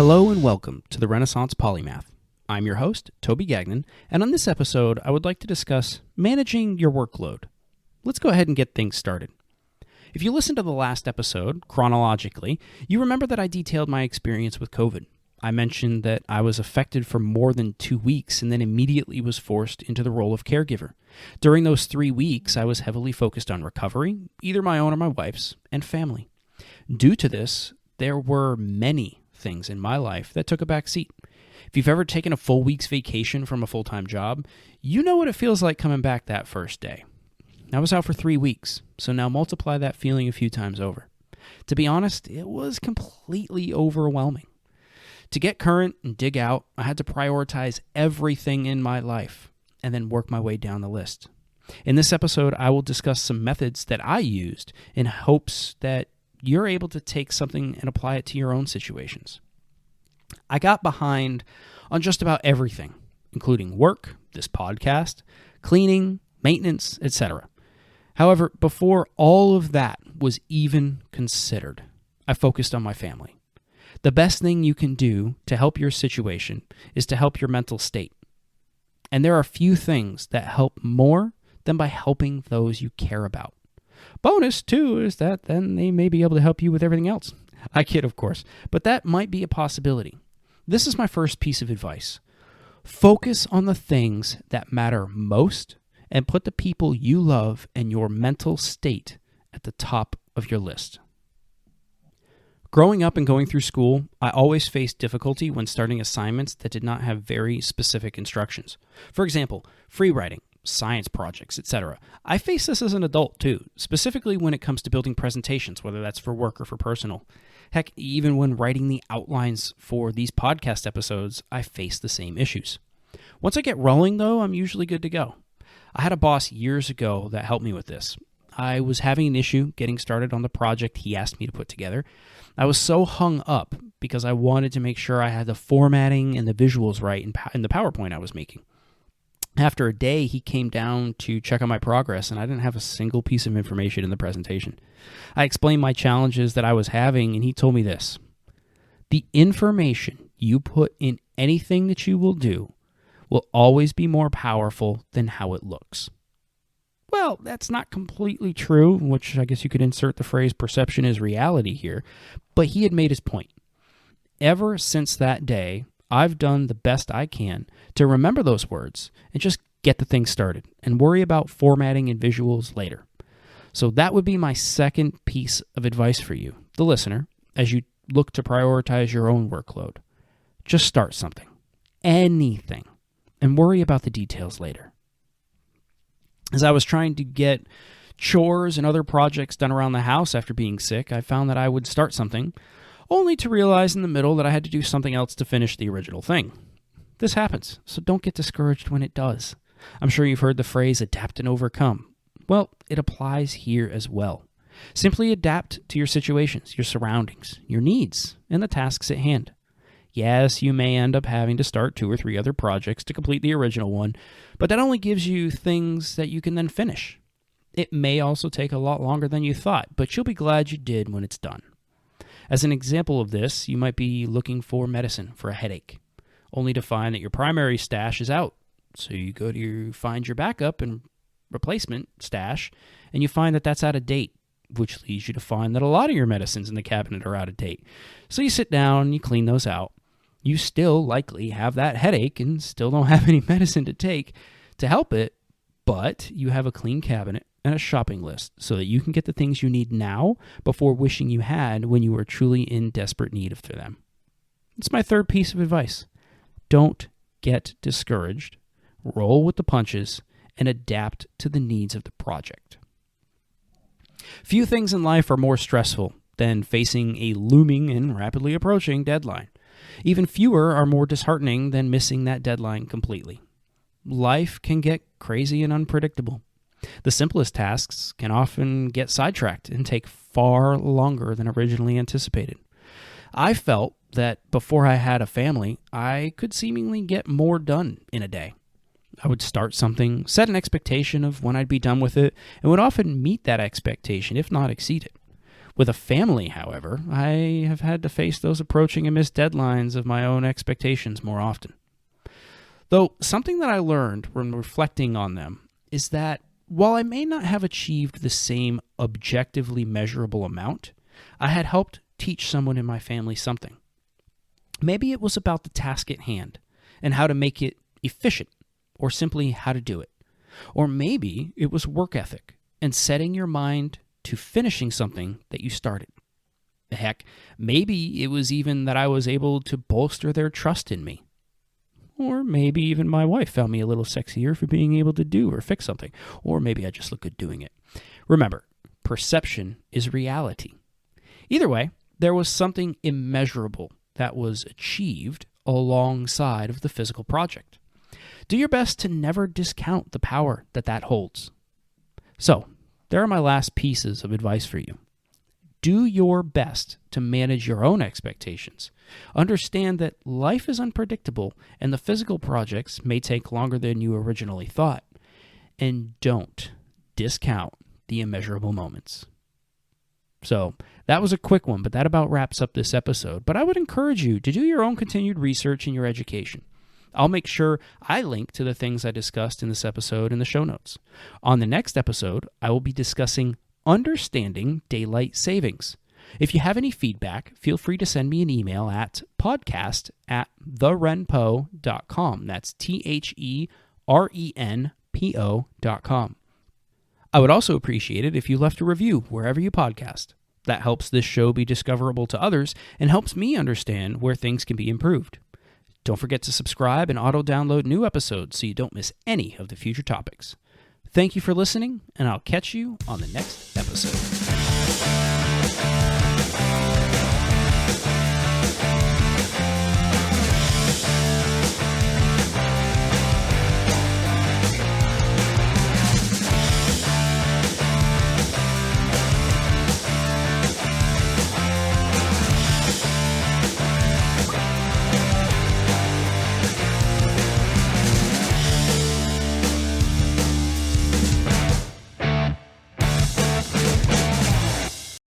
Hello and welcome to the Renaissance Polymath. I'm your host, Toby Gagnon, and on this episode, I would like to discuss managing your workload. Let's go ahead and get things started. If you listened to the last episode, chronologically, you remember that I detailed my experience with COVID. I mentioned that I was affected for more than 2 weeks and then immediately was forced into the role of caregiver. During those 3 weeks, I was heavily focused on recovery, either my own or my wife's, and family. Due to this, there were many things in my life that took a back seat. If you've ever taken a full week's vacation from a full-time job, you know what it feels like coming back that first day. I was out for 3 weeks, so now multiply that feeling a few times over. To be honest, it was completely overwhelming. To get current and dig out, I had to prioritize everything in my life and then work my way down the list. In this episode, I will discuss some methods that I used in hopes that you're able to take something and apply it to your own situations. I got behind on just about everything, including work, this podcast, cleaning, maintenance, etc. However, before all of that was even considered, I focused on my family. The best thing you can do to help your situation is to help your mental state. And there are few things that help more than by helping those you care about. Bonus, too, is that then they may be able to help you with everything else. I kid, of course, but that might be a possibility. This is my first piece of advice. Focus on the things that matter most and put the people you love and your mental state at the top of your list. Growing up and going through school, I always faced difficulty when starting assignments that did not have very specific instructions. For example, free writing, science projects, etc. I face this as an adult too, specifically when it comes to building presentations, whether that's for work or for personal. Heck, even when writing the outlines for these podcast episodes, I face the same issues. Once I get rolling though, I'm usually good to go. I had a boss years ago that helped me with this. I was having an issue getting started on the project he asked me to put together. I was so hung up because I wanted to make sure I had the formatting and the visuals right in the PowerPoint I was making. After a day, he came down to check on my progress, and I didn't have a single piece of information in the presentation. I explained my challenges that I was having, and he told me this: the information you put in anything that you will do will always be more powerful than how it looks. Well, that's not completely true, which I guess you could insert the phrase perception is reality here, but he had made his point. Ever since that day, I've done the best I can to remember those words and just get the thing started and worry about formatting and visuals later. So that would be my second piece of advice for you, the listener, as you look to prioritize your own workload. Just start something, anything, and worry about the details later. As I was trying to get chores and other projects done around the house after being sick, I found that I would start something, only to realize in the middle that I had to do something else to finish the original thing. This happens, so don't get discouraged when it does. I'm sure you've heard the phrase adapt and overcome. Well, it applies here as well. Simply adapt to your situations, your surroundings, your needs, and the tasks at hand. Yes, you may end up having to start 2 or 3 other projects to complete the original one, but that only gives you things that you can then finish. It may also take a lot longer than you thought, but you'll be glad you did when it's done. As an example of this, you might be looking for medicine for a headache, only to find that your primary stash is out. So you go to find your backup and replacement stash, and you find that that's out of date, which leads you to find that a lot of your medicines in the cabinet are out of date. So you sit down and you clean those out. You still likely have that headache and still don't have any medicine to take to help it, but you have a clean cabinet and a shopping list so that you can get the things you need now before wishing you had when you were truly in desperate need of them. It's my third piece of advice. Don't get discouraged. Roll with the punches and adapt to the needs of the project. Few things in life are more stressful than facing a looming and rapidly approaching deadline. Even fewer are more disheartening than missing that deadline completely. Life can get crazy and unpredictable. The simplest tasks can often get sidetracked and take far longer than originally anticipated. I felt that before I had a family, I could seemingly get more done in a day. I would start something, set an expectation of when I'd be done with it, and would often meet that expectation, if not exceed it. With a family, however, I have had to face those approaching and missed deadlines of my own expectations more often. Though something that I learned when reflecting on them is that while I may not have achieved the same objectively measurable amount, I had helped teach someone in my family something. Maybe it was about the task at hand and how to make it efficient, or simply how to do it. Or maybe it was work ethic and setting your mind to finishing something that you started. Heck, maybe it was even that I was able to bolster their trust in me. Or maybe even my wife found me a little sexier for being able to do or fix something. Or maybe I just look good doing it. Remember, perception is reality. Either way, there was something immeasurable that was achieved alongside of the physical project. Do your best to never discount the power that holds. So, there are my last pieces of advice for you. Do your best to manage your own expectations. Understand that life is unpredictable and the physical projects may take longer than you originally thought. And don't discount the immeasurable moments. So, that was a quick one, but that about wraps up this episode. But I would encourage you to do your own continued research in your education. I'll make sure I link to the things I discussed in this episode in the show notes. On the next episode, I will be discussing understanding daylight savings. If you have any feedback, feel free to send me an email at podcast@therenpo.com. That's THERENPO.com. I would also appreciate it if you left a review wherever you podcast. That helps this show be discoverable to others and helps me understand where things can be improved. Don't forget to subscribe and auto-download new episodes so you don't miss any of the future topics. Thank you for listening, and I'll catch you on the next episode.